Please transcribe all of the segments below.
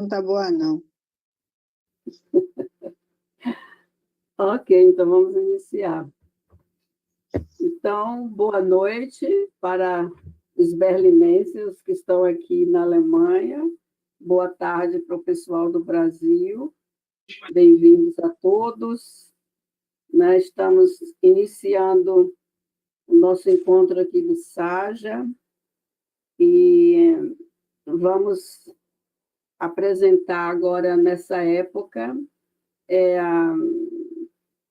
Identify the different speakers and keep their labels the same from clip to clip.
Speaker 1: Não tá boa, não.
Speaker 2: Ok, então vamos iniciar. Então, boa noite para os berlinenses que estão aqui na Alemanha. Boa tarde para o pessoal do Brasil. Bem-vindos a todos. Nós estamos iniciando o nosso encontro aqui do Saja e vamos apresentar agora, nessa época,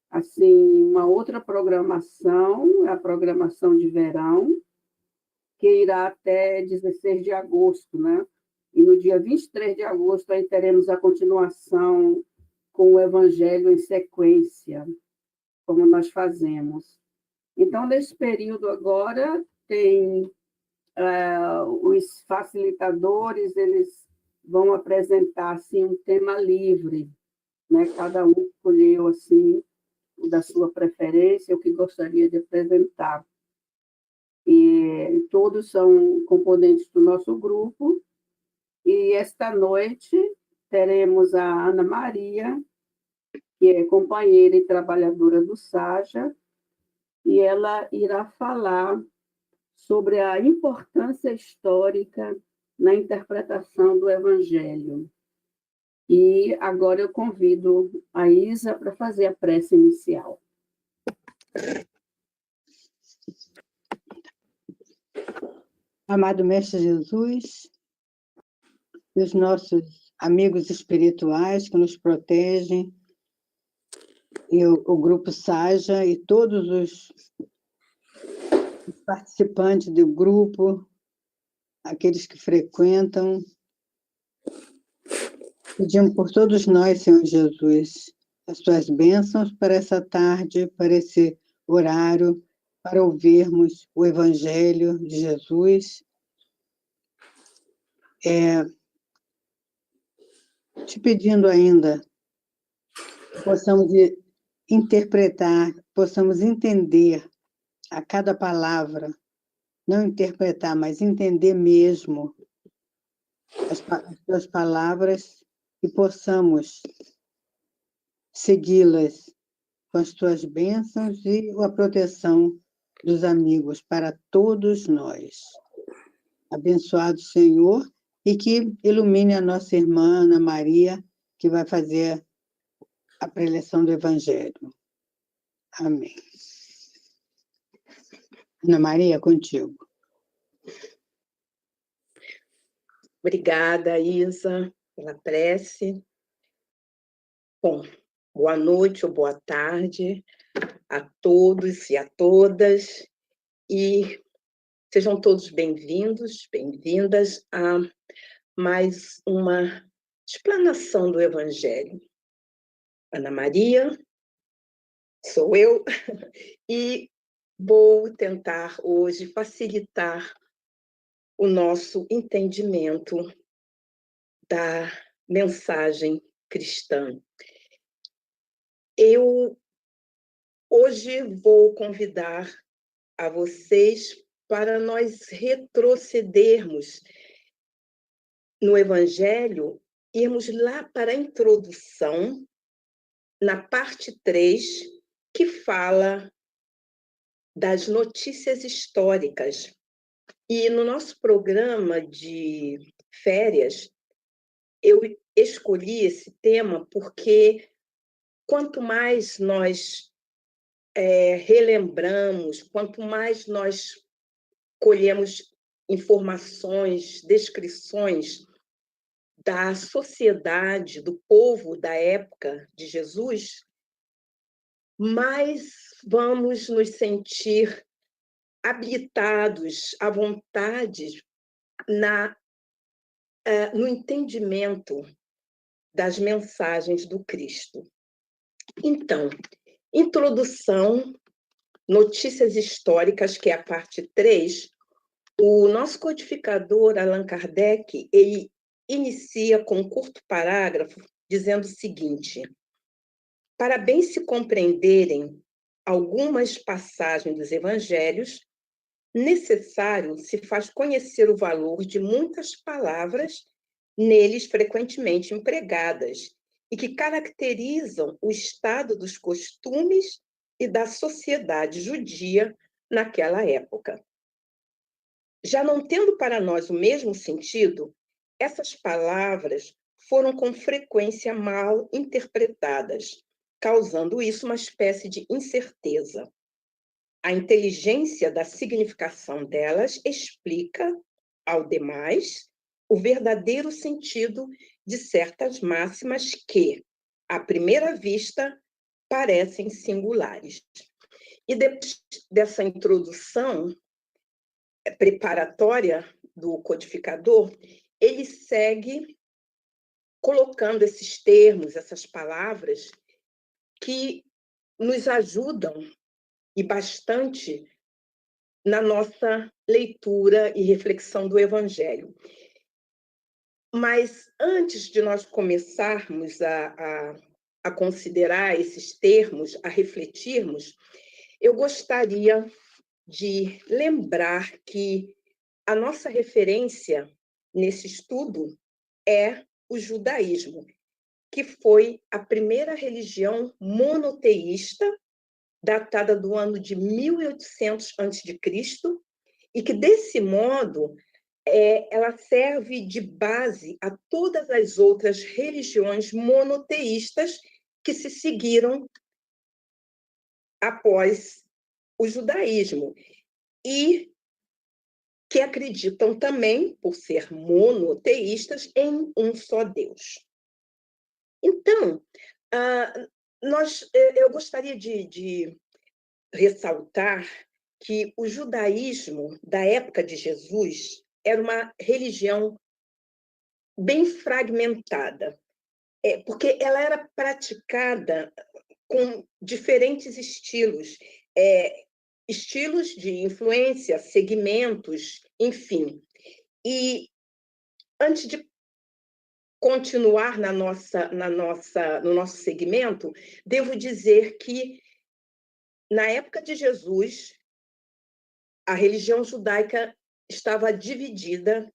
Speaker 2: assim, uma outra programação, a programação de verão, que irá até 16 de agosto, né? E no dia 23 de agosto aí teremos a continuação com o Evangelho em sequência, como nós fazemos. Então, nesse período agora, tem os facilitadores, eles vão apresentar assim, um tema livre, né? Cada um escolheu assim, da sua preferência, o que gostaria de apresentar. E todos são componentes do nosso grupo. E esta noite teremos a Ana Maria, que é companheira e trabalhadora do Saja, e ela irá falar sobre a importância histórica na interpretação do Evangelho. E agora eu convido a Isa para fazer a prece inicial.
Speaker 1: Amado Mestre Jesus, os nossos amigos espirituais que nos protegem, e o Grupo Saja e todos os participantes do grupo, aqueles que frequentam, pedimos por todos nós, Senhor Jesus, as tuas bênçãos para essa tarde, para esse horário, para ouvirmos o Evangelho de Jesus. Te pedindo ainda que possamos interpretar, possamos entender a cada palavra, não interpretar, mas entender mesmo as tuas palavras e possamos segui-las com as tuas bênçãos e a proteção dos amigos para todos nós. Abençoado Senhor, e que ilumine a nossa irmã Ana Maria, que vai fazer a preleção do Evangelho. Amém. Ana Maria, contigo.
Speaker 3: Obrigada, Isa, pela prece. Bom, boa noite ou boa tarde a todos e a todas, e sejam todos bem-vindos, bem-vindas a mais uma explanação do Evangelho. Ana Maria, sou eu, e vou tentar hoje facilitar o nosso entendimento da mensagem cristã. Eu hoje vou convidar a vocês para nós retrocedermos no Evangelho, irmos lá para a introdução, na parte 3, que fala das notícias históricas. E no nosso programa de férias, eu escolhi esse tema porque quanto mais nós relembramos, quanto mais nós colhemos informações, descrições da sociedade, do povo da época de Jesus, mais vamos nos sentir habilitados, à vontade, no entendimento das mensagens do Cristo. Então, introdução, notícias históricas, que é a parte 3, o nosso codificador, Allan Kardec, ele inicia com um curto parágrafo dizendo o seguinte: para bem se compreenderem algumas passagens dos evangelhos, necessário se faz conhecer o valor de muitas palavras neles frequentemente empregadas e que caracterizam o estado dos costumes e da sociedade judia naquela época. Já não tendo para nós o mesmo sentido, essas palavras foram com frequência mal interpretadas, causando isso uma espécie de incerteza. A inteligência da significação delas explica, ao demais, o verdadeiro sentido de certas máximas que, à primeira vista, parecem singulares. E depois dessa introdução preparatória do codificador, ele segue colocando esses termos, essas palavras, que nos ajudam e bastante na nossa leitura e reflexão do Evangelho. Mas antes de nós começarmos a considerar esses termos, a refletirmos, eu gostaria de lembrar que a nossa referência nesse estudo é o judaísmo, que foi a primeira religião monoteísta, datada do ano de 1800 a.C., e que, desse modo, ela serve de base a todas as outras religiões monoteístas que se seguiram após o judaísmo e que acreditam também, por ser monoteístas, em um só Deus. Então, eu gostaria de ressaltar que o judaísmo da época de Jesus era uma religião bem fragmentada, porque ela era praticada com diferentes estilos, estilos de influência, segmentos, enfim. E antes de continuar no nosso segmento, devo dizer que, na época de Jesus, a religião judaica estava dividida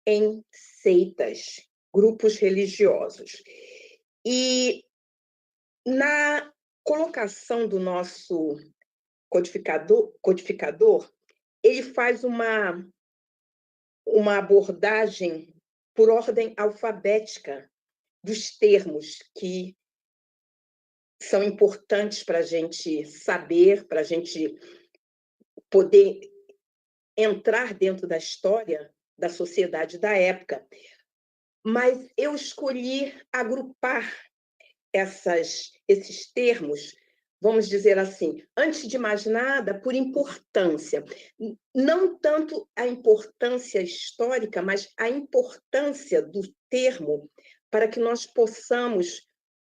Speaker 3: em seitas, grupos religiosos. E na colocação do nosso codificador, ele faz uma abordagem por ordem alfabética dos termos que são importantes para a gente saber, para a gente poder entrar dentro da história da sociedade da época. Mas eu escolhi agrupar esses termos, vamos dizer assim, antes de mais nada, por importância. Não tanto a importância histórica, mas a importância do termo para que nós possamos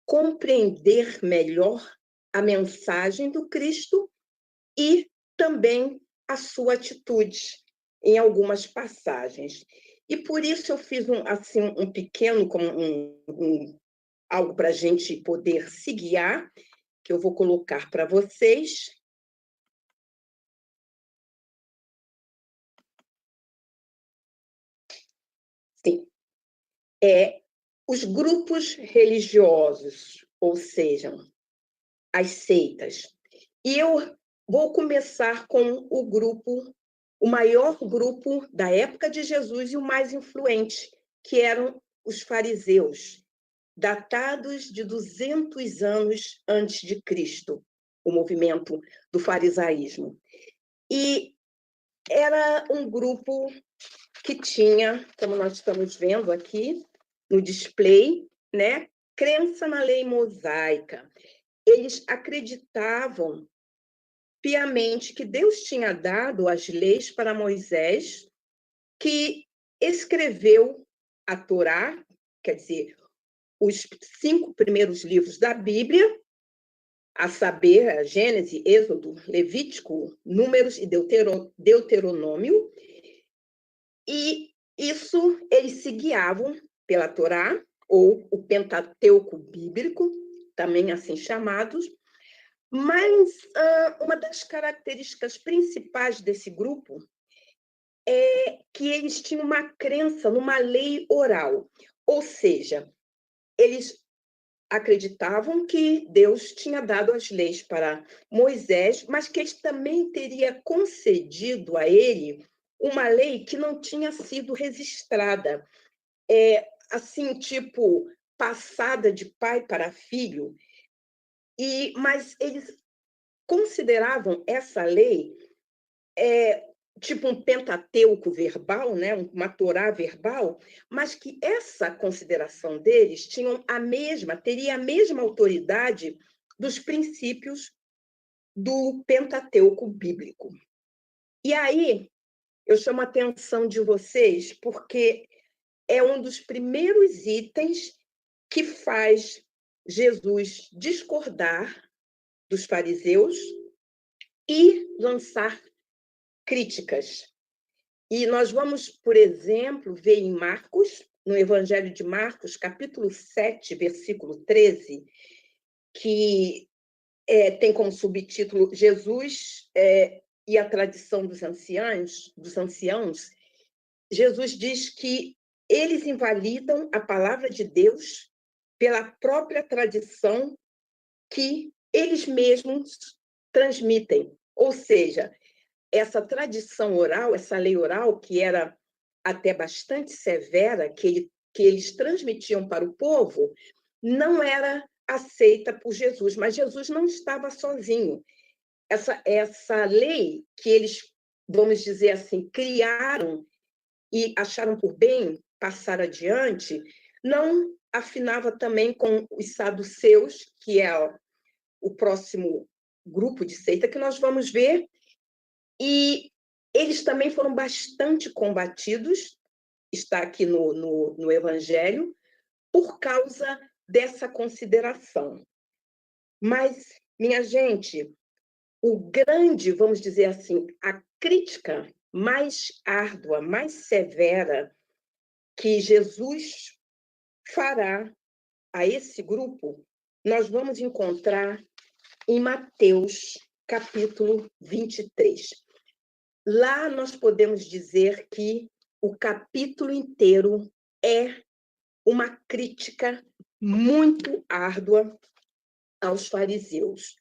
Speaker 3: compreender melhor a mensagem do Cristo e também a sua atitude em algumas passagens. E por isso eu fiz um pequeno, algo para a gente poder se guiar, que eu vou colocar para vocês. Sim. Os grupos religiosos, ou seja, as seitas. E eu vou começar com o maior grupo da época de Jesus e o mais influente, que eram os fariseus, datados de 200 anos antes de Cristo, o movimento do farisaísmo. E era um grupo que tinha, como nós estamos vendo aqui no display, né, crença na lei mosaica. Eles acreditavam piamente que Deus tinha dado as leis para Moisés, que escreveu a Torá, quer dizer, os 5 primeiros livros da Bíblia, a saber, a Gênesis, Êxodo, Levítico, Números e Deuteronômio, e isso eles se guiavam pela Torá, ou o Pentateuco bíblico, também assim chamados, mas uma das características principais desse grupo que eles tinham uma crença numa lei oral, ou seja, eles acreditavam que Deus tinha dado as leis para Moisés, mas que ele também teria concedido a ele uma lei que não tinha sido registrada, assim, tipo, passada de pai para filho, mas eles consideravam essa lei tipo um Pentateuco verbal, né? Uma Torá verbal, mas que essa consideração deles teria a mesma autoridade dos princípios do Pentateuco bíblico. E aí eu chamo a atenção de vocês porque é um dos primeiros itens que faz Jesus discordar dos fariseus e lançar críticas. E nós vamos, por exemplo, ver em Marcos, no Evangelho de Marcos, capítulo 7, versículo 13, que tem como subtítulo Jesus e a tradição dos anciãos. Jesus diz que eles invalidam a palavra de Deus pela própria tradição que eles mesmos transmitem. Ou seja, essa tradição oral, essa lei oral, que era até bastante severa, que eles transmitiam para o povo, não era aceita por Jesus, mas Jesus não estava sozinho. Essa lei que eles, vamos dizer assim, criaram e acharam por bem passar adiante, não afinava também com os saduceus, que é o próximo grupo de seita que nós vamos ver, e eles também foram bastante combatidos, está aqui no Evangelho, por causa dessa consideração. Mas, minha gente, vamos dizer assim, a crítica mais árdua, mais severa que Jesus fará a esse grupo, nós vamos encontrar em Mateus, capítulo 23. Lá nós podemos dizer que o capítulo inteiro é uma crítica muito árdua aos fariseus.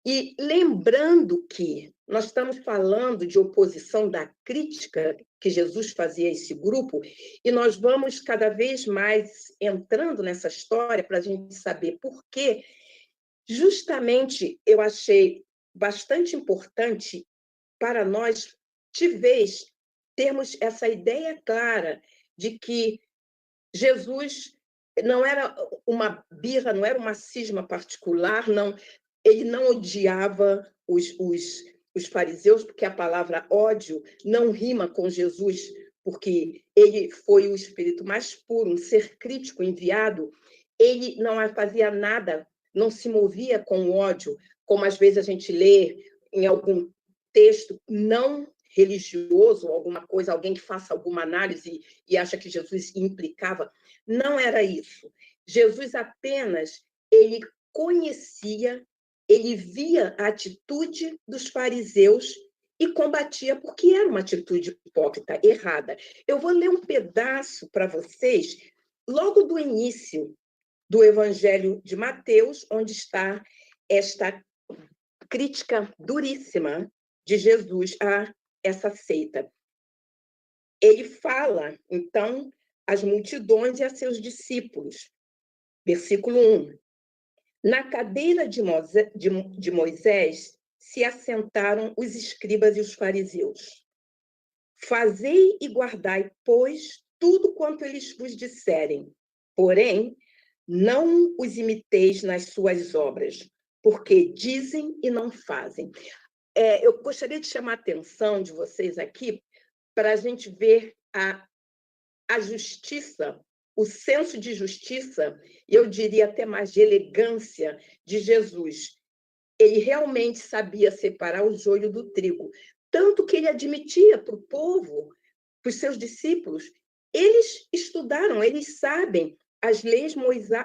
Speaker 3: E lembrando que nós estamos falando de oposição da crítica que Jesus fazia a esse grupo, e nós vamos cada vez mais entrando nessa história para a gente saber por quê. Justamente eu achei bastante importante para nós, de vez, termos essa ideia clara de que Jesus não era uma birra, não era uma cisma particular, não, ele não odiava os fariseus, porque a palavra ódio não rima com Jesus, porque ele foi o espírito mais puro, um ser crítico enviado, ele não fazia nada, não se movia com ódio, como às vezes a gente lê em algum texto não religioso, alguma coisa, alguém que faça alguma análise e acha que Jesus implicava. Não era isso. Jesus apenas, ele conhecia, ele via a atitude dos fariseus e combatia, porque era uma atitude hipócrita, errada. Eu vou ler um pedaço para vocês, logo do início do Evangelho de Mateus, onde está esta crítica duríssima de Jesus a essa seita. Ele fala, então, às multidões e a seus discípulos. Versículo 1. Na cadeira de Moisés se assentaram os escribas e os fariseus. Fazei e guardai, pois, tudo quanto eles vos disserem. Porém, não os imiteis nas suas obras, porque dizem e não fazem. Eu gostaria de chamar a atenção de vocês aqui para a gente ver a justiça, o senso de justiça, e eu diria até mais de elegância de Jesus. Ele realmente sabia separar o joio do trigo, tanto que ele admitia para o povo, para os seus discípulos, eles estudaram, eles sabem as leis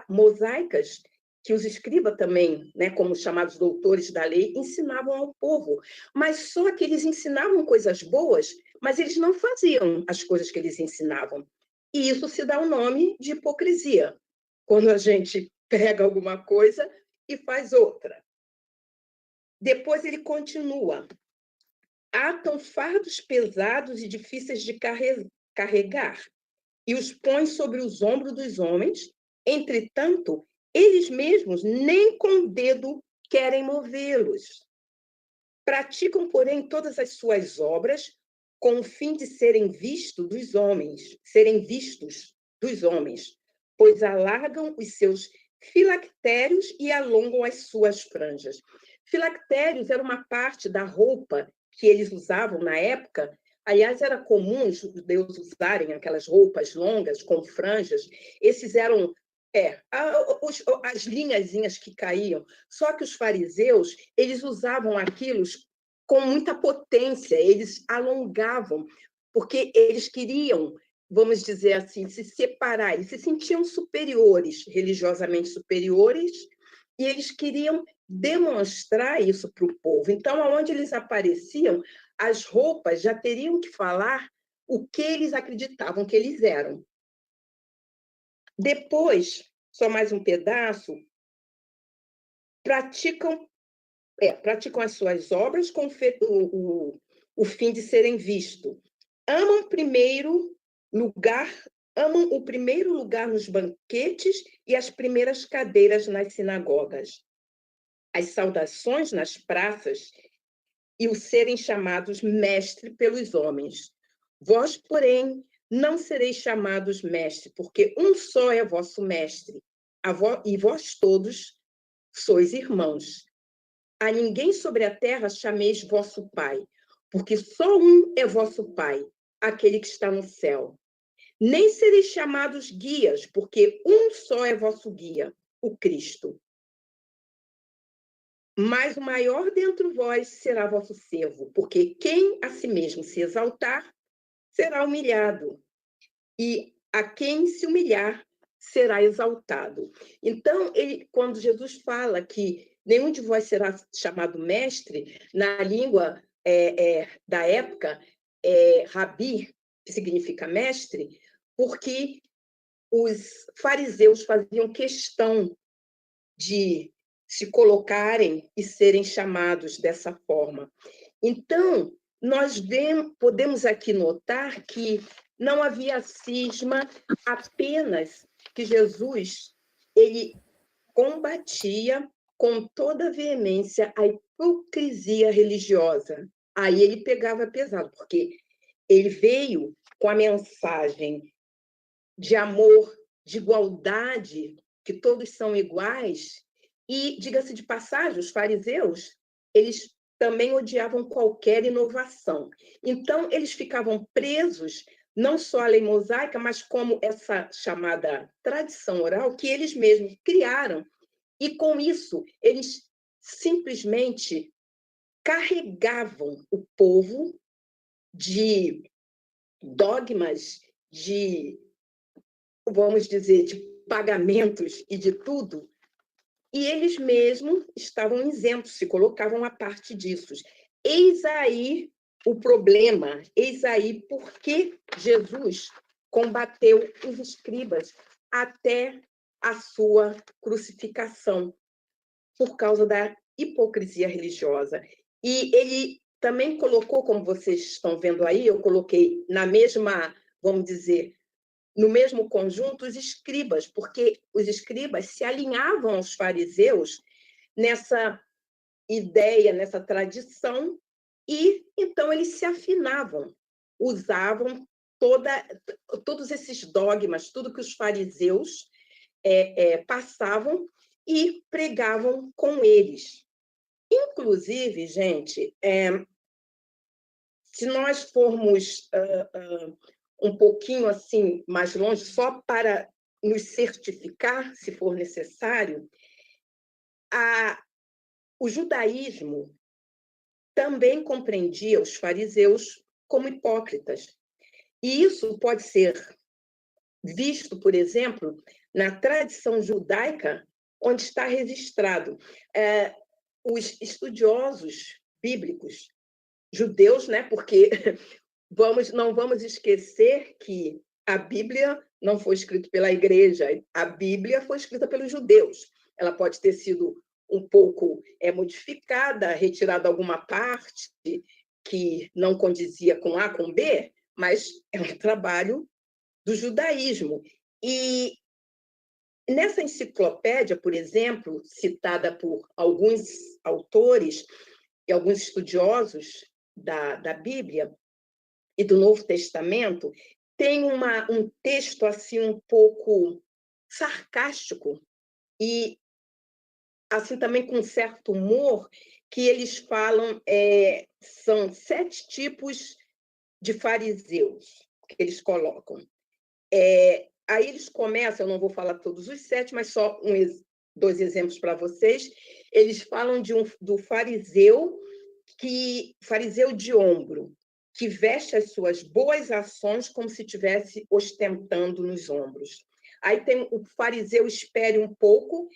Speaker 3: mosaicas, que os escribas também, né, como chamados doutores da lei, ensinavam ao povo. Mas só que eles ensinavam coisas boas, mas eles não faziam as coisas que eles ensinavam. E isso se dá o nome de hipocrisia, quando a gente pega alguma coisa e faz outra. Depois ele continua. Atam fardos pesados e difíceis de carregar, e os põem sobre os ombros dos homens. Entretanto, eles mesmos nem com o dedo querem movê-los. Praticam, porém, todas as suas obras com o fim de serem vistos dos homens, pois alargam os seus filactérios e alongam as suas franjas. Filactérios era uma parte da roupa que eles usavam na época. Aliás, era comum os judeus usarem aquelas roupas longas com franjas. Esses eram as linhazinhas que caíam. Só que os fariseus, eles usavam aquilo com muita potência, eles alongavam, porque eles queriam, vamos dizer assim, se separar, eles se sentiam superiores, religiosamente superiores, e eles queriam demonstrar isso para o povo. Então, aonde eles apareciam, as roupas já teriam que falar o que eles acreditavam que eles eram. Depois, só mais um pedaço, praticam as suas obras com o fim de serem vistos. Amam o primeiro lugar nos banquetes e as primeiras cadeiras nas sinagogas, as saudações nas praças e o serem chamados mestre pelos homens. Vós, porém, não sereis chamados mestre, porque um só é vosso mestre, e vós todos sois irmãos. A ninguém sobre a terra chameis vosso pai, porque só um é vosso pai, aquele que está no céu. Nem sereis chamados guias, porque um só é vosso guia, o Cristo. Mas o maior dentre vós será vosso servo, porque quem a si mesmo se exaltar será humilhado, e a quem se humilhar será exaltado. Então, quando Jesus fala que nenhum de vós será chamado mestre, na língua da época, rabi, que significa mestre, porque os fariseus faziam questão de se colocarem e serem chamados dessa forma. Então, nós podemos aqui notar que não havia cisma, apenas que Jesus ele combatia com toda a veemência a hipocrisia religiosa. Aí ele pegava pesado, porque ele veio com a mensagem de amor, de igualdade, que todos são iguais. E, diga-se de passagem, os fariseus, eles também odiavam qualquer inovação. Então, eles ficavam presos não só à lei mosaica, mas como essa chamada tradição oral que eles mesmos criaram. E, com isso, eles simplesmente carregavam o povo de dogmas, vamos dizer, de pagamentos e de tudo, e eles mesmos estavam isentos, se colocavam à parte disso. Eis aí o problema, eis aí por que Jesus combateu os escribas até a sua crucificação, por causa da hipocrisia religiosa. E ele também colocou, como vocês estão vendo aí, eu coloquei na mesma, vamos dizer, no mesmo conjunto, os escribas, porque os escribas se alinhavam aos fariseus nessa ideia, nessa tradição, e então eles se afinavam, usavam todos esses dogmas, tudo que os fariseus passavam e pregavam com eles. Inclusive, gente, se nós formos um pouquinho assim mais longe, só para nos certificar, se for necessário, o judaísmo também compreendia os fariseus como hipócritas. E isso pode ser visto, por exemplo, na tradição judaica, onde está registrado. Os estudiosos bíblicos, judeus, né? Porque não vamos esquecer que a Bíblia não foi escrita pela igreja, a Bíblia foi escrita pelos judeus. Ela pode ter sido um pouco modificada, retirada alguma parte que não condizia com A, com B, mas é um trabalho do judaísmo. E nessa enciclopédia, por exemplo, citada por alguns autores e alguns estudiosos da Bíblia e do Novo Testamento, tem um texto assim um pouco sarcástico e assim também com certo humor, que eles falam, são 7 tipos de fariseus que eles colocam. Aí eles começam, eu não vou falar todos os 7, mas só 2 exemplos para vocês. Eles falam do fariseu de ombro, que veste as suas boas ações como se estivesse ostentando nos ombros. Aí tem o fariseu espere um pouco,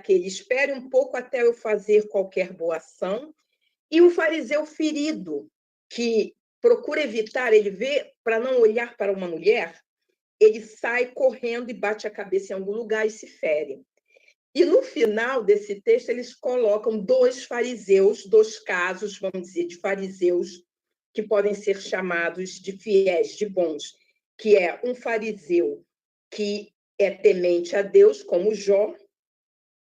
Speaker 3: espere um pouco até eu fazer qualquer boa ação. E o fariseu ferido, que procura evitar, ele vê, para não olhar para uma mulher, ele sai correndo e bate a cabeça em algum lugar e se fere. E no final desse texto, eles colocam 2 fariseus, 2 casos, vamos dizer, de fariseus, que podem ser chamados de fiéis, de bons, que é um fariseu que é temente a Deus, como Jó,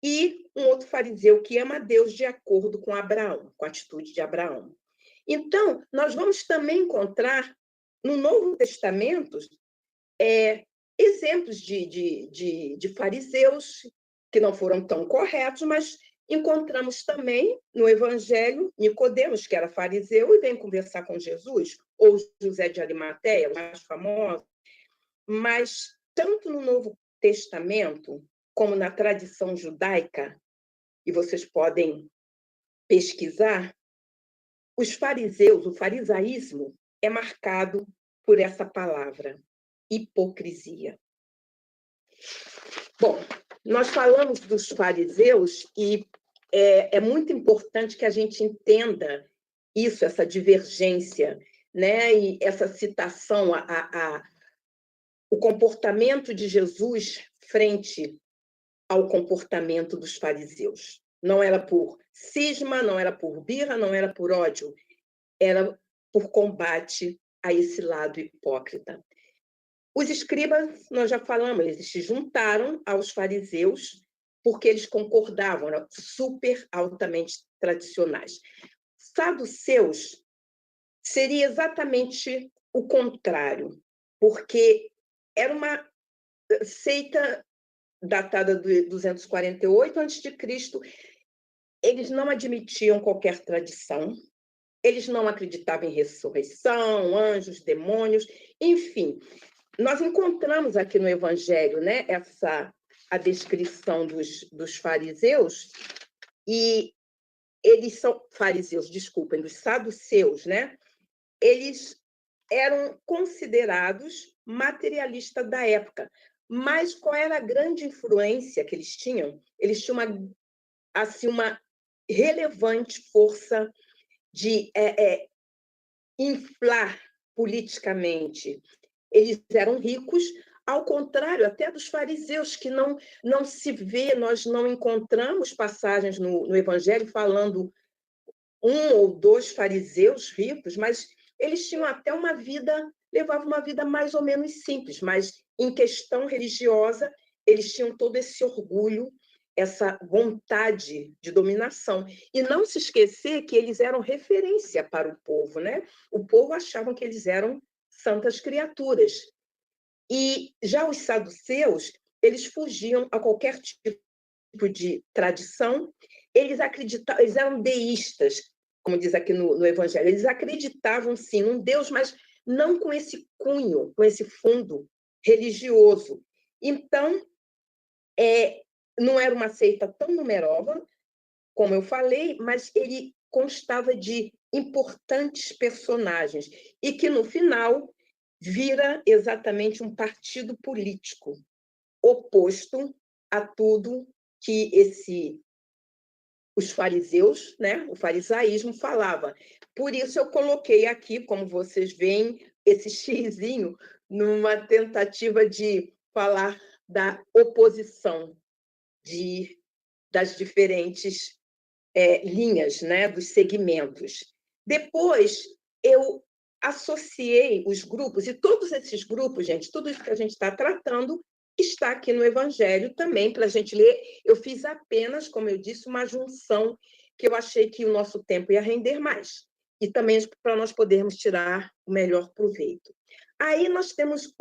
Speaker 3: e um outro fariseu que ama a Deus de acordo com Abraão, com a atitude de Abraão. Então, nós vamos também encontrar no Novo Testamento exemplos de fariseus que não foram tão corretos, mas encontramos também no Evangelho Nicodemos, que era fariseu e vem conversar com Jesus, ou José de Arimateia, o mais famoso. Mas tanto no Novo Testamento como na tradição judaica, e vocês podem pesquisar, os fariseus, o farisaísmo é marcado por essa palavra, hipocrisia. Bom, nós falamos dos fariseus e é muito importante que a gente entenda isso, essa divergência, né? E essa citação, o comportamento de Jesus frente ao comportamento dos fariseus. Não era por cisma, não era por birra, não era por ódio, era por combate a esse lado hipócrita. Os escribas, nós já falamos, eles se juntaram aos fariseus porque eles concordavam, eram super altamente tradicionais. Saduceus seria exatamente o contrário, porque era uma seita datada de 248 a.C., eles não admitiam qualquer tradição, eles não acreditavam em ressurreição, anjos, demônios, enfim. Nós encontramos aqui no Evangelho, né, a descrição dos fariseus, e eles são fariseus, desculpem, dos saduceus, né? Eles eram considerados materialistas da época. Mas qual era a grande influência que eles tinham? Eles tinham uma relevante força de inflar politicamente. Eles eram ricos, ao contrário até dos fariseus, que não se vê, nós não encontramos passagens no Evangelho falando 1 ou 2 fariseus ricos, mas eles tinham até levavam uma vida mais ou menos simples, mas em questão religiosa, eles tinham todo esse orgulho, essa vontade de dominação. E não se esquecer que eles eram referência para o povo, né? O povo achava que eles eram santas criaturas. E já os saduceus, eles fugiam a qualquer tipo de tradição, eles eram deístas, como diz aqui no Evangelho, eles acreditavam, sim, num Deus, mas não com esse cunho, com esse fundo religioso. Então, não era uma seita tão numerosa, como eu falei, mas ele constava de importantes personagens, e que, no final, vira exatamente um partido político oposto a tudo que os fariseus, né, o farisaísmo falava. Por isso eu coloquei aqui, como vocês veem, esse xizinho numa tentativa de falar da oposição das diferentes linhas, né, dos segmentos. Depois, eu associei os grupos, e todos esses grupos, gente, tudo isso que a gente está tratando, está aqui no Evangelho também, para a gente ler. Eu fiz apenas, como eu disse, uma junção que eu achei que o nosso tempo ia render mais, e também para nós podermos tirar o melhor proveito. Aí nós temos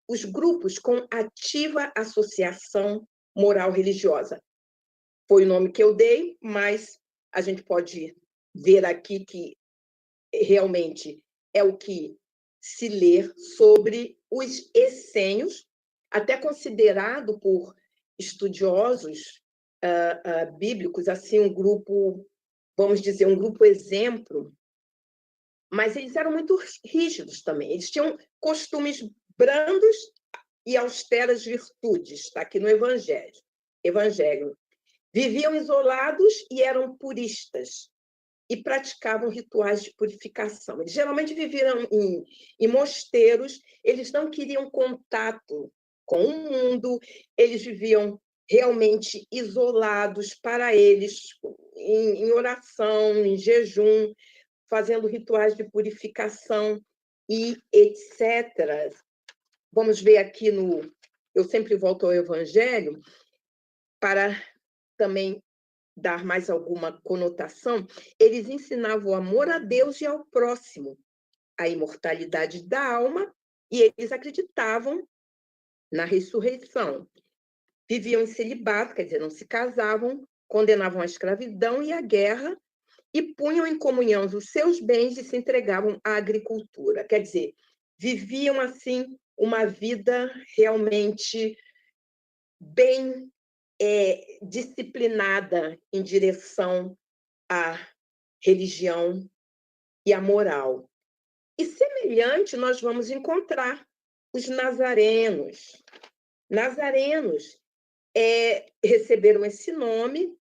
Speaker 3: os grupos com ativa associação moral religiosa. Foi o nome que eu dei, mas a gente pode ver aqui que realmente é o que se lê sobre os essênios, até considerado por estudiosos bíblicos, assim, um grupo, vamos dizer, um grupo exemplo, mas eles eram muito rígidos também. Eles tinham costumes brandos e austeras virtudes, está aqui no Evangelho. Viviam isolados e eram puristas e praticavam rituais de purificação. Eles geralmente viviam em mosteiros, eles não queriam contato com o mundo, eles viviam realmente isolados para eles, em oração, em jejum, fazendo rituais de purificação e etc. Vamos ver aqui eu sempre volto ao Evangelho para também dar mais alguma conotação. Eles ensinavam o amor a Deus e ao próximo, a imortalidade da alma, e eles acreditavam na ressurreição. Viviam em celibato, quer dizer, não se casavam, condenavam a escravidão e a guerra, e punham em comunhão os seus bens e se entregavam à agricultura. Quer dizer, viviam, assim, uma vida realmente bem disciplinada em direção à religião e à moral. E semelhante, nós vamos encontrar os nazarenos. Nazarenos receberam esse nome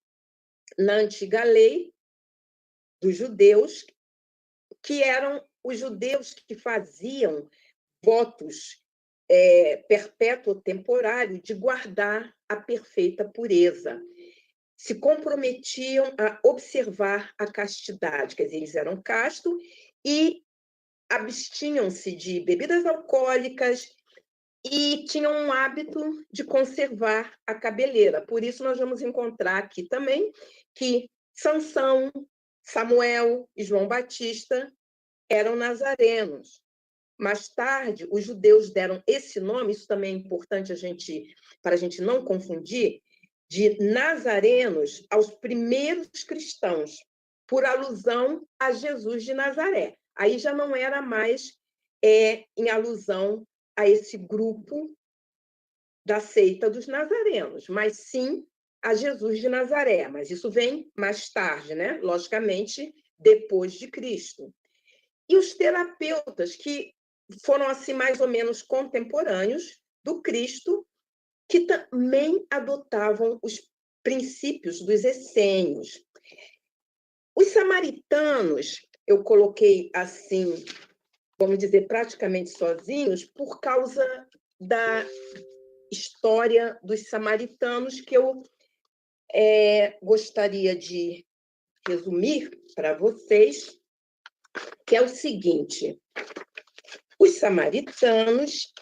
Speaker 3: na antiga lei dos judeus, que eram os judeus que faziam votos perpétuo temporário de guardar a perfeita pureza. Se comprometiam a observar a castidade, quer dizer, eles eram castos e abstinham-se de bebidas alcoólicas e tinham um hábito de conservar a cabeleira. Por isso, nós vamos encontrar aqui também que Sansão, Samuel e João Batista eram nazarenos. Mais tarde, os judeus deram esse nome, isso também é importante para a gente não confundir, de nazarenos aos primeiros cristãos, por alusão a Jesus de Nazaré. Aí já não era mais em alusão a esse grupo da seita dos nazarenos, mas sim a Jesus de Nazaré. Mas isso vem mais tarde, né? Logicamente, depois de Cristo. E os terapeutas, que foram assim mais ou menos contemporâneos do Cristo, que também adotavam os princípios dos essênios. Os samaritanos, eu coloquei assim, vamos dizer, praticamente sozinhos, por causa da história dos samaritanos, que eu gostaria de resumir para vocês, que é o seguinte: os samaritanos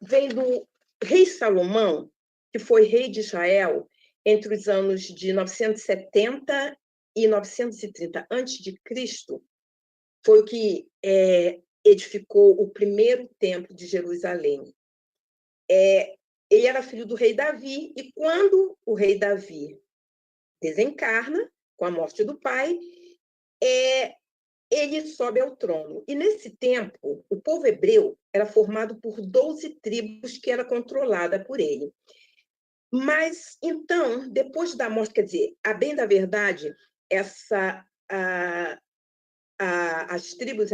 Speaker 3: vêm do rei Salomão, que foi rei de Israel entre os anos de 970 e 930 a.C., foi o que edificou o primeiro templo de Jerusalém. Ele era filho do rei Davi, e quando o rei Davi desencarna, com a morte do pai, ele sobe ao trono. E, nesse tempo, o povo hebreu era formado por 12 tribos que era controlada por ele. Mas, então, depois da morte, quer dizer, a bem da verdade, as tribos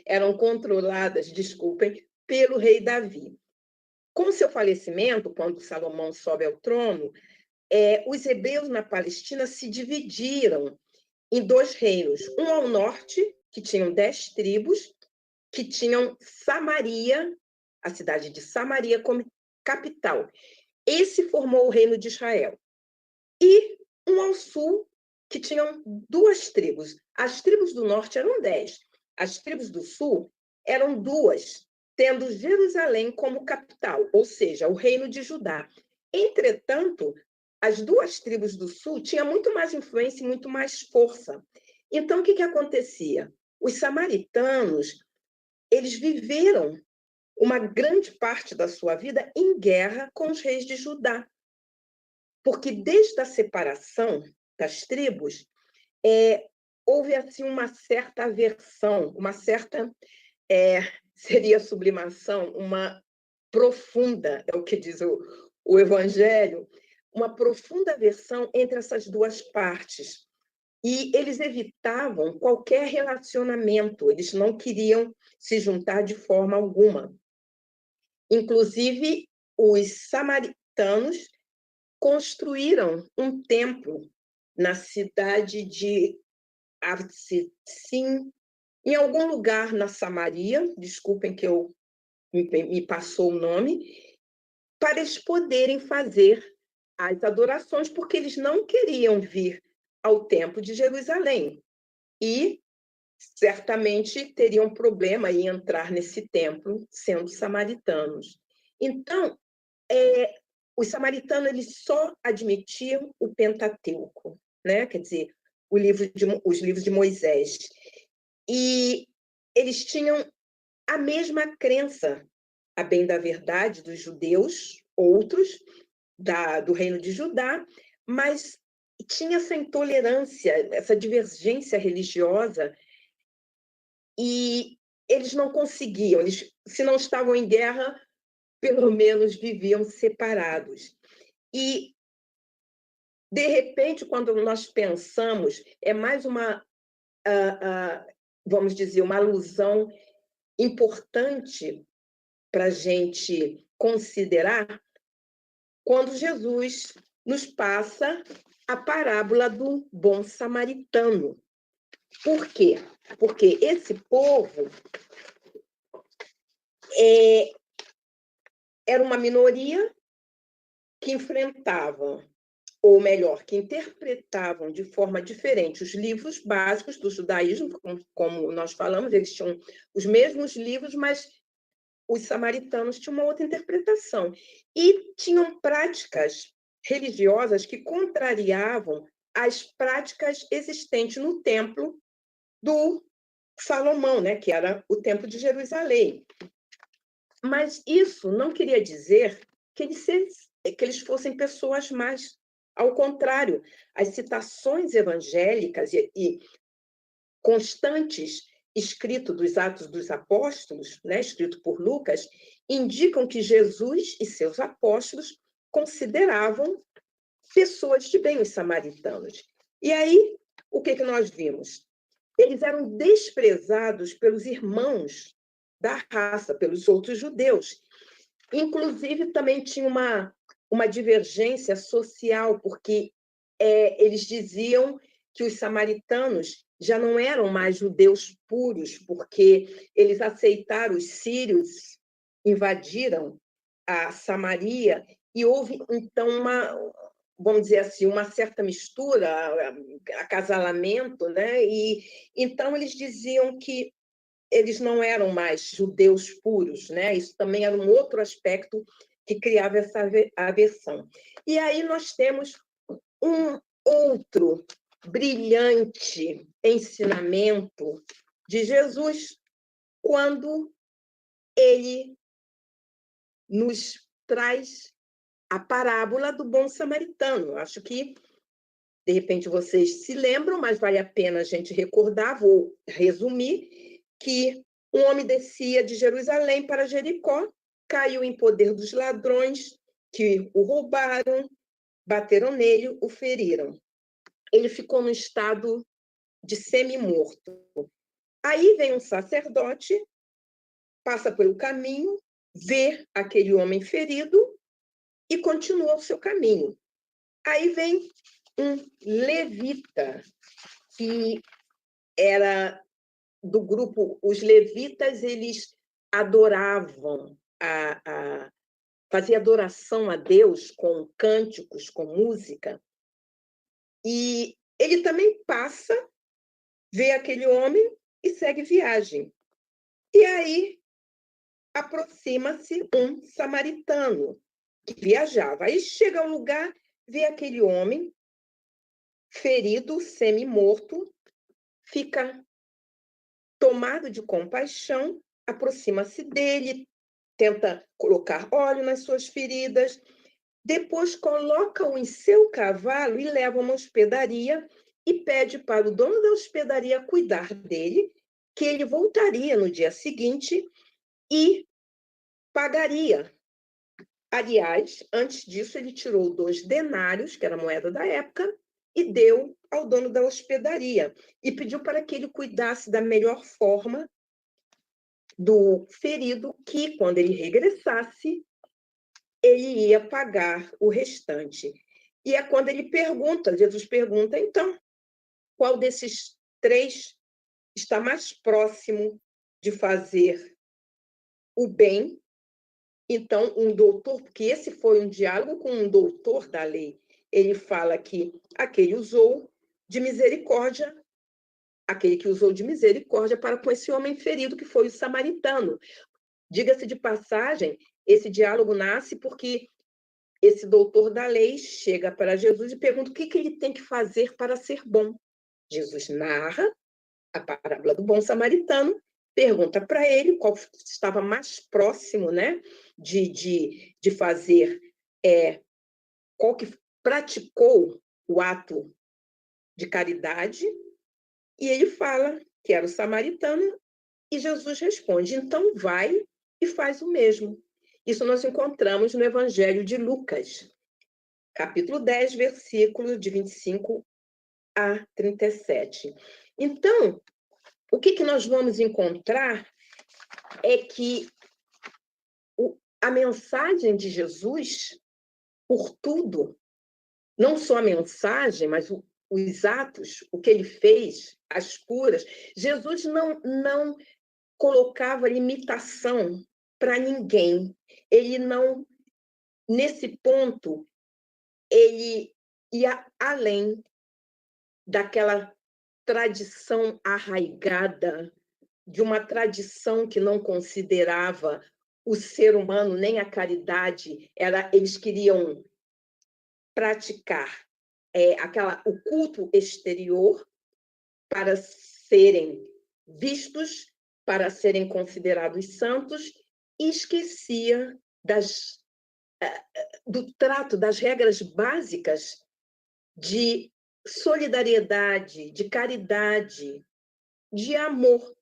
Speaker 3: eram controladas, desculpem, pelo rei Davi. Com seu falecimento, quando Salomão sobe ao trono, os hebreus na Palestina se dividiram em 2 reinos. Um ao norte, que tinham 10 tribos, que tinham Samaria, a cidade de Samaria, como capital. Esse formou o reino de Israel. E um ao sul, que tinham 2 tribos. As tribos do norte eram 10. As tribos do sul eram 2, tendo Jerusalém como capital, ou seja, o reino de Judá. Entretanto, as 2 tribos do sul tinham muito mais influência e muito mais força. Então, o que acontecia? Os samaritanos, eles viveram uma grande parte da sua vida em guerra com os reis de Judá. Porque desde a separação das tribos, houve assim uma certa aversão, uma certa, seria sublimação, uma profunda, é o que diz o Evangelho, uma profunda aversão entre essas 2 partes. E eles evitavam qualquer relacionamento, eles não queriam se juntar de forma alguma. Inclusive, os samaritanos construíram um templo na cidade de Arsim, em algum lugar na Samaria, desculpem que me passou o nome, para eles poderem fazer as adorações, porque eles não queriam vir ao Templo de Jerusalém. E certamente teriam problema em entrar nesse templo sendo samaritanos. Então, os samaritanos eles só admitiam o Pentateuco, né? Quer dizer, os livros de Moisés. E eles tinham a mesma crença, a bem da verdade, dos judeus, outros, do reino de Judá, mas tinha essa intolerância, essa divergência religiosa, e eles não conseguiam, se não estavam em guerra, pelo menos viviam separados. E, de repente, quando nós pensamos, é mais uma, vamos dizer, uma alusão importante para a gente considerar quando Jesus nos passa a parábola do bom samaritano. Por quê? Porque esse povo era uma minoria que enfrentavam, ou melhor, que interpretavam de forma diferente os livros básicos do judaísmo, como nós falamos, eles tinham os mesmos livros, mas os samaritanos tinham uma outra interpretação. E tinham práticas religiosas que contrariavam as práticas existentes no templo do Salomão, né, que era o templo de Jerusalém. Mas isso não queria dizer que eles fossem pessoas más. Ao contrário, as citações evangélicas e constantes escrito dos Atos dos Apóstolos, né, escrito por Lucas, indicam que Jesus e seus apóstolos consideravam pessoas de bem os samaritanos. E aí, o que nós vimos? Eles eram desprezados pelos irmãos da raça, pelos outros judeus. Inclusive, também tinha uma divergência social, porque eles diziam que os samaritanos já não eram mais judeus puros, porque eles aceitaram, os sírios invadiram a Samaria, e houve, então, vamos dizer assim, uma certa mistura, acasalamento, né? E então eles diziam que eles não eram mais judeus puros, né? Isso também era um outro aspecto que criava essa aversão. E aí nós temos um outro brilhante ensinamento de Jesus quando ele nos traz a parábola do bom samaritano. Acho que, de repente, vocês se lembram, mas vale a pena a gente recordar, vou resumir, que um homem descia de Jerusalém para Jericó, caiu em poder dos ladrões que o roubaram, bateram nele, o feriram. Ele ficou no estado de semi-morto. Aí vem um sacerdote, passa pelo caminho vê aquele homem ferido e continua o seu caminho. Aí vem um levita, que era do grupo, os levitas, eles adoravam, fazia adoração a Deus com cânticos, com música, e ele também passa, vê aquele homem e segue viagem. E aí aproxima-se um samaritano que viajava. Aí chega ao lugar, vê aquele homem ferido, semi-morto, fica tomado de compaixão, aproxima-se dele, tenta colocar óleo nas suas feridas, depois coloca-o em seu cavalo e leva a uma hospedaria e pede para o dono da hospedaria cuidar dele, que ele voltaria no dia seguinte e pagaria. Aliás, antes disso, ele tirou 2 denários, que era a moeda da época, e deu ao dono da hospedaria, e pediu para que ele cuidasse da melhor forma do ferido, que, quando ele regressasse, ele ia pagar o restante. E é quando ele pergunta, Jesus pergunta, então, qual desses 3 está mais próximo de fazer o bem? Então, um doutor, porque esse foi um diálogo com um doutor da lei, ele fala que aquele usou de misericórdia, aquele que usou de misericórdia para com esse homem ferido, que foi o samaritano. Diga-se de passagem, esse diálogo nasce porque esse doutor da lei chega para Jesus e pergunta o que ele tem que fazer para ser bom. Jesus narra a parábola do bom samaritano, pergunta para ele qual estava mais próximo, né, de fazer, qual que praticou o ato de caridade, e ele fala que era o samaritano, e Jesus responde, então vai e faz o mesmo. Isso nós encontramos no Evangelho de Lucas, capítulo 10, versículos de 25 a 37. Então, o que nós vamos encontrar é que a mensagem de Jesus, por tudo, não só a mensagem, mas os atos, o que ele fez, as curas, Jesus não colocava limitação para ninguém. Ele não, nesse ponto, ele ia além daquela tradição arraigada, de uma tradição que não considerava o ser humano nem a caridade. Eles queriam praticar o culto exterior para serem vistos, para serem considerados santos, e esquecia do trato, das regras básicas de solidariedade, de caridade, de amor,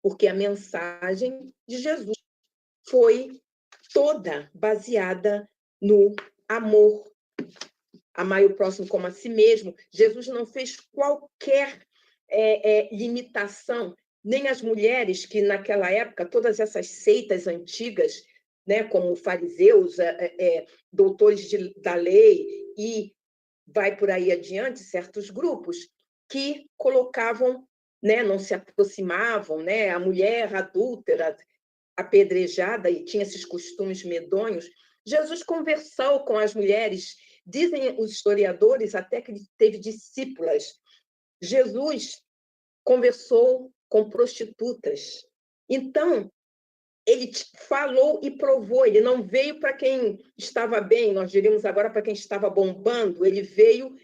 Speaker 3: porque a mensagem de Jesus foi toda baseada no amor. Amar o próximo como a si mesmo. Jesus não fez qualquer limitação, nem as mulheres, que naquela época, todas essas seitas antigas, né, como fariseus, doutores da lei, e vai por aí adiante, certos grupos, que colocavam, né, não se aproximavam, né, a mulher adúltera, apedrejada, e tinha esses costumes medonhos. Jesus conversou com as mulheres, dizem os historiadores até que ele teve discípulas. Jesus conversou com prostitutas. Então, ele falou e provou, ele não veio para quem estava bem, nós diríamos agora para quem estava bombando, ele veio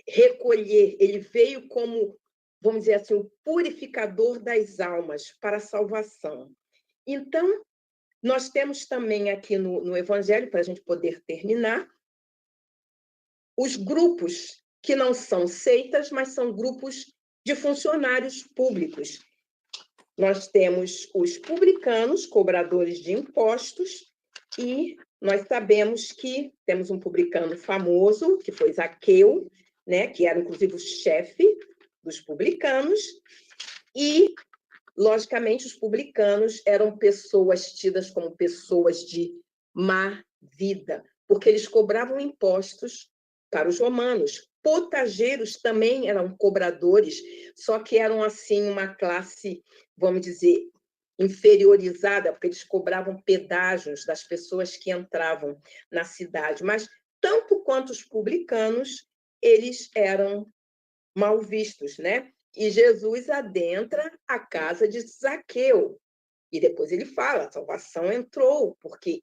Speaker 3: recolher, ele veio como, vamos dizer assim, o purificador das almas para a salvação. Então, nós temos também aqui no Evangelho, para a gente poder terminar, os grupos que não são seitas, mas são grupos de funcionários públicos. Nós temos os publicanos, cobradores de impostos, e nós sabemos que temos um publicano famoso, que foi Zaqueu, né, que era, inclusive, o chefe dos publicanos, e logicamente, os publicanos eram pessoas tidas como pessoas de má vida, porque eles cobravam impostos para os romanos. Potageiros também eram cobradores, só que eram, assim, uma classe, vamos dizer, inferiorizada, porque eles cobravam pedágios das pessoas que entravam na cidade. Mas, tanto quanto os publicanos, eles eram mal vistos, né? E Jesus adentra a casa de Zaqueu. E depois ele fala, a salvação entrou, porque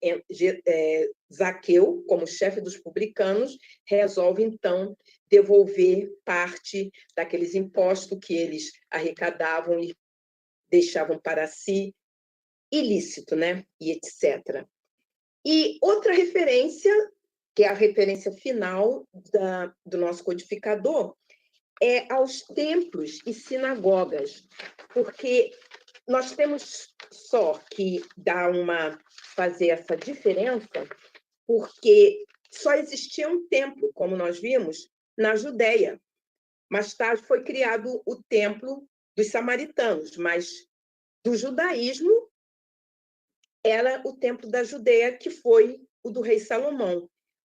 Speaker 3: Zaqueu, como chefe dos publicanos, resolve, então, devolver parte daqueles impostos que eles arrecadavam e deixavam para si, ilícito, né? E etc. E outra referência, que é a referência final do nosso codificador, é aos templos e sinagogas, porque nós temos só que fazer essa diferença, porque só existia um templo, como nós vimos, na Judéia. Mais tarde foi criado o templo dos samaritanos, mas do judaísmo era o templo da Judéia, que foi o do rei Salomão,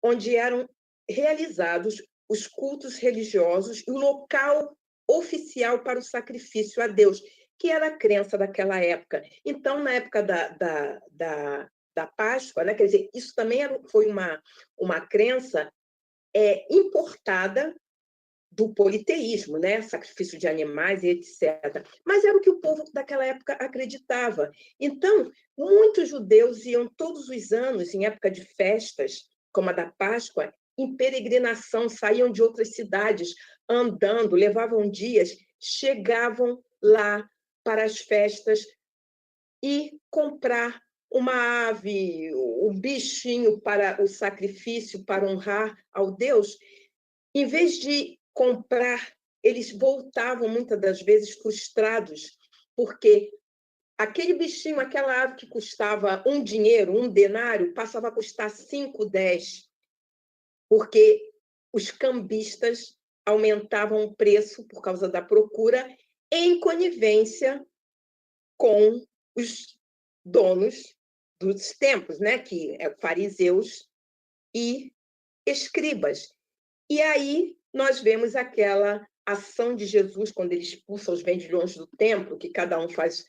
Speaker 3: onde eram realizados os cultos religiosos e o local oficial para o sacrifício a Deus, que era a crença daquela época. Então, na época da Páscoa, né, quer dizer, isso também foi uma crença importada do politeísmo, né? Sacrifício de animais e etc. Mas era o que o povo daquela época acreditava. Então, muitos judeus iam todos os anos, em época de festas, como a da Páscoa, em peregrinação, saíam de outras cidades, andando, levavam dias, chegavam lá para as festas e comprar uma ave, um bichinho para o sacrifício, para honrar ao Deus. Em vez de comprar, eles voltavam muitas das vezes frustrados, porque aquele bichinho, aquela ave que custava um dinheiro, um denário, passava a custar 5, 10, porque os cambistas aumentavam o preço por causa da procura, em conivência com os donos dos templos, né? Que é fariseus e escribas. E aí nós vemos aquela ação de Jesus, quando ele expulsa os vendilhões do templo, que cada um faz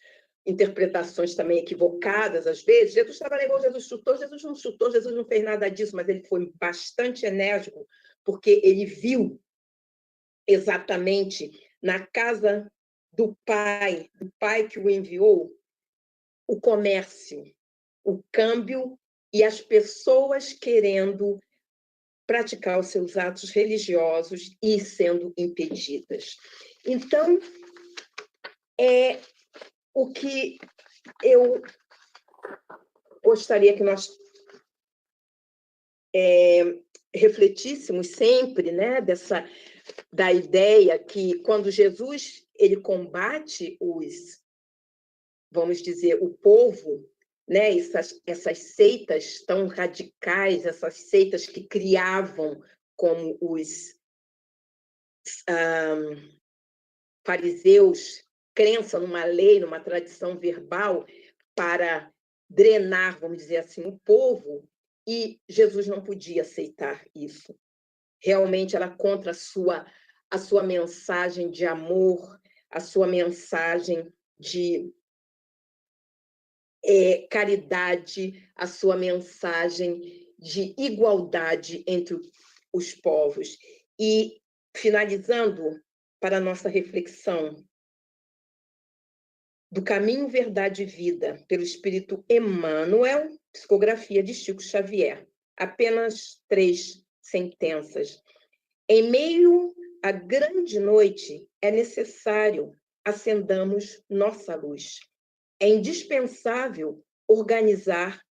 Speaker 3: interpretações também equivocadas, às vezes. Jesus trabalhou, Jesus chutou, Jesus não fez nada disso, mas ele foi bastante enérgico, porque ele viu exatamente na casa do Pai que o enviou, o comércio, o câmbio e as pessoas querendo praticar os seus atos religiosos e sendo impedidas. Então, é o que eu gostaria que nós refletíssemos sempre, né, da ideia que quando Jesus ele combate vamos dizer, o povo, né, essas seitas tão radicais, essas seitas que criavam como os fariseus, crença numa lei, numa tradição verbal, para drenar, vamos dizer assim, o povo, e Jesus não podia aceitar isso. Realmente era contra a sua mensagem de amor, a sua mensagem de caridade, a sua mensagem de igualdade entre os povos. E, finalizando, para a nossa reflexão, do Caminho, Verdade e Vida, pelo Espírito Emmanuel, psicografia de Chico Xavier. Apenas 3 sentenças. Em meio à grande noite, é necessário acendamos nossa luz. É indispensável organizar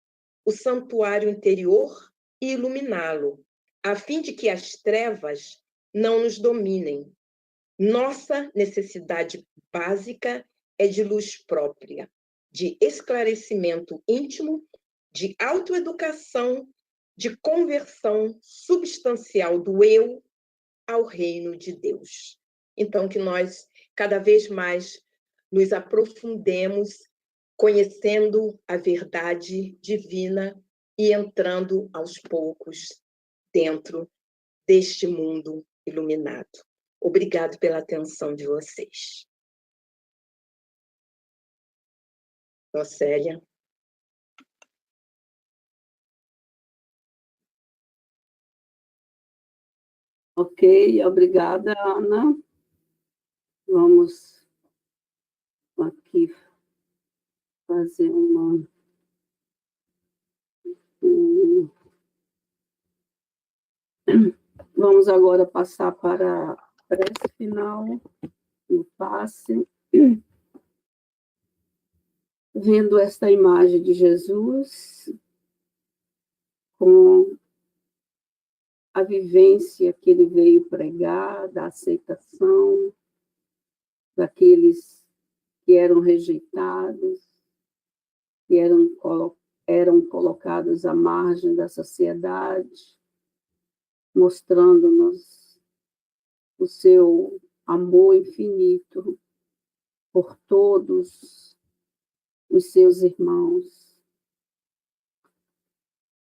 Speaker 3: o santuário interior e iluminá-lo, a fim de que as trevas não nos dominem. Nossa necessidade básica é de luz própria, de esclarecimento íntimo, de autoeducação, de conversão substancial do eu ao reino de Deus. Então, que nós, cada vez mais, nos aprofundemos conhecendo a verdade divina e entrando aos poucos dentro deste mundo iluminado. Obrigado pela atenção de vocês. Célia.
Speaker 2: Ok, obrigada, Ana. Vamos aqui fazer uma... Vamos agora passar para a prece final, no passe. Vendo esta imagem de Jesus, com a vivência que ele veio pregar, da aceitação daqueles que eram rejeitados, que eram colocados à margem da sociedade, mostrando-nos o seu amor infinito por todos os seus irmãos.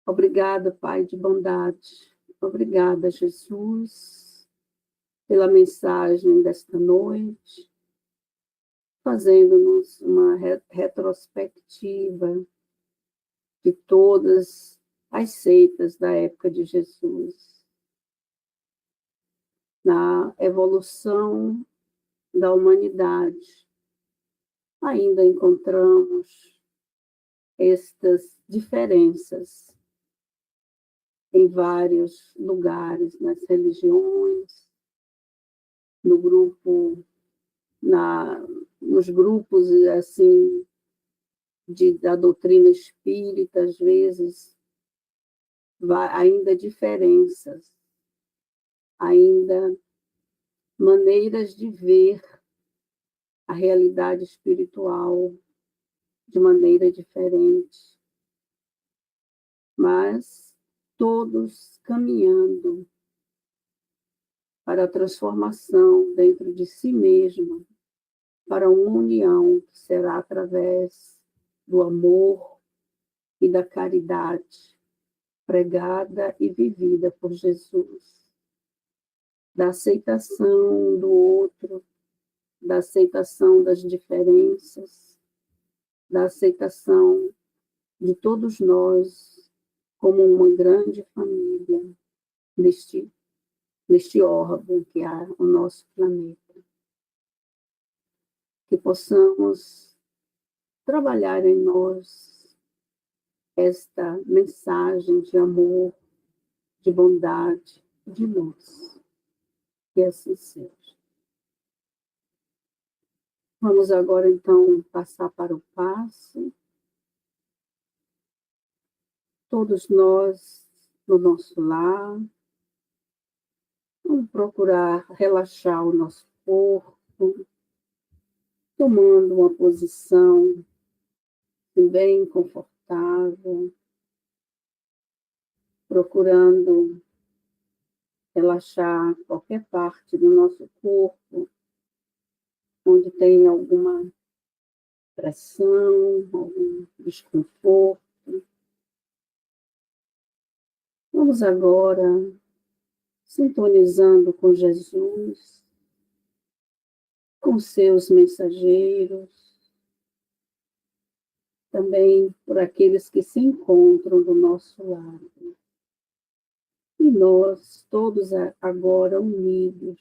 Speaker 2: Obrigada, Pai de bondade. Obrigada, Jesus, pela mensagem desta noite, fazendo-nos uma retrospectiva de todas as seitas da época de Jesus, na evolução da humanidade. Ainda encontramos estas diferenças em vários lugares, nas religiões, nos grupos assim da doutrina espírita, às vezes, ainda diferenças, ainda maneiras de ver a realidade espiritual de maneira diferente, mas todos caminhando para a transformação dentro de si mesmo, para uma união que será através do amor e da caridade, pregada e vivida por Jesus, da aceitação do outro, da aceitação das diferenças, da aceitação de todos nós como uma grande família neste órgão que é o nosso planeta. Que possamos trabalhar em nós esta mensagem de amor, de bondade, de luz. Que assim seja. Vamos agora, então, passar para o passe. Todos nós, no nosso lar, vamos procurar relaxar o nosso corpo, tomando uma posição bem confortável, procurando relaxar qualquer parte do nosso corpo, onde tem alguma pressão, algum desconforto. Vamos agora sintonizando com Jesus, com seus mensageiros, também por aqueles que se encontram do nosso lado. E nós, todos agora unidos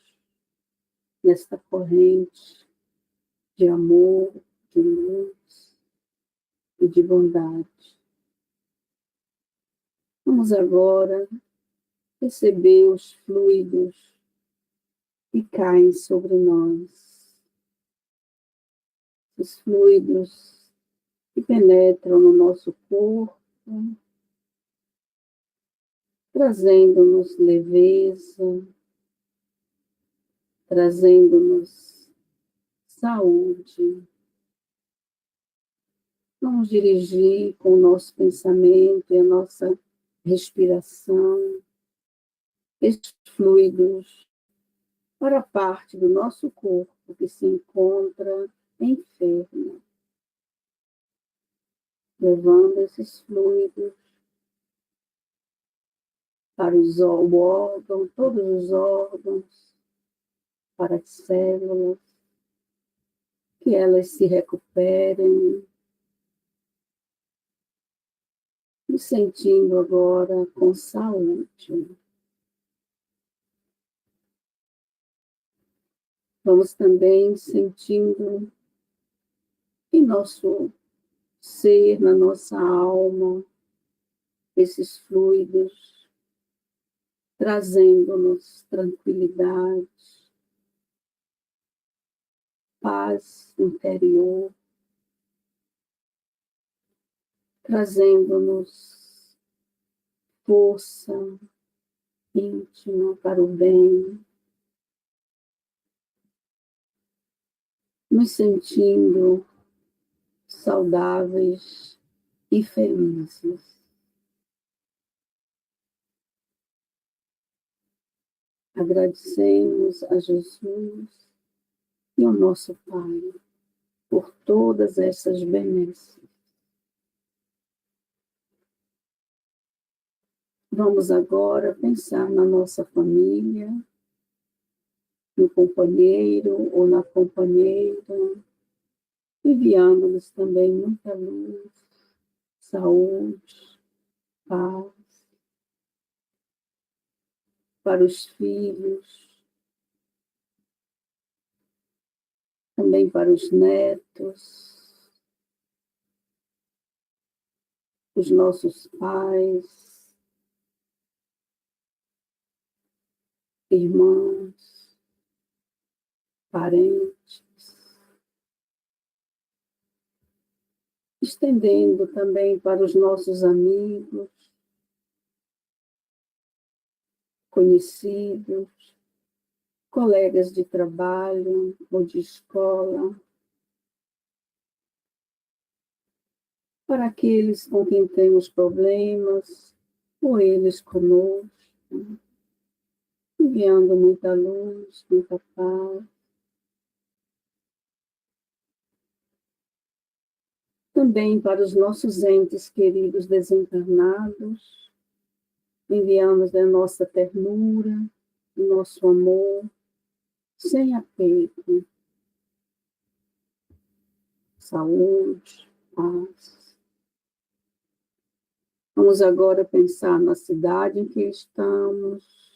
Speaker 2: nesta corrente de amor, de luz e de bondade. Vamos agora receber os fluidos que caem sobre nós. Os fluidos que penetram no nosso corpo, trazendo-nos leveza, trazendo-nos saúde. Vamos dirigir com o nosso pensamento e a nossa respiração estes fluidos para a parte do nosso corpo que se encontra enferma, levando esses fluidos para o órgão, todos os órgãos, para as células, que elas se recuperem, me sentindo agora com saúde. Vamos também sentindo em nosso ser, na nossa alma, esses fluidos, trazendo-nos tranquilidade, paz interior, trazendo-nos força íntima para o bem, nos sentindo saudáveis e felizes. Agradecemos a Jesus e ao nosso Pai por todas essas benesses. Vamos agora pensar na nossa família, no companheiro ou na companheira, enviando-nos também muita luz, saúde, paz, para os filhos, também para os netos, os nossos pais, irmãos, parentes, estendendo também para os nossos amigos, conhecidos, colegas de trabalho ou de escola, para aqueles com quem temos problemas, ou eles conosco, enviando muita luz, muita paz. Também para os nossos entes queridos desencarnados, enviamos a nossa ternura, o nosso amor, sem apego, saúde, paz. Vamos agora pensar na cidade em que estamos,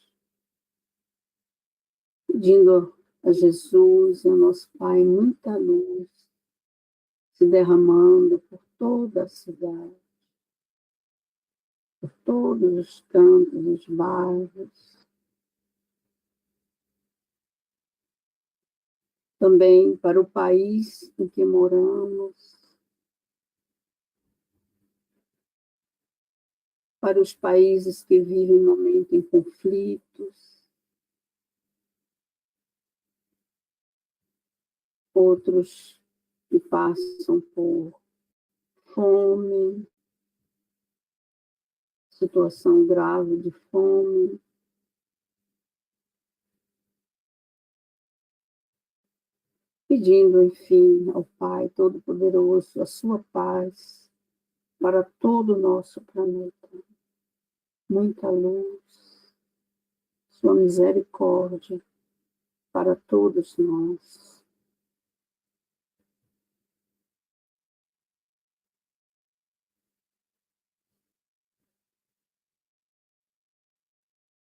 Speaker 2: pedindo a Jesus e ao nosso Pai muita luz, se derramando por toda a cidade, por todos os cantos, os bairros. Também para o país em que moramos, para os países que vivem no momento em conflitos, outros que passam por fome, situação grave de fome. Pedindo, enfim, ao Pai Todo-Poderoso a sua paz para todo o nosso planeta. Muita luz, sua misericórdia para todos nós.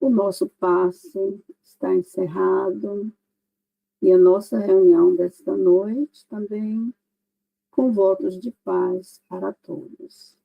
Speaker 2: O nosso passe está encerrado e a nossa reunião desta noite também com votos de paz para todos.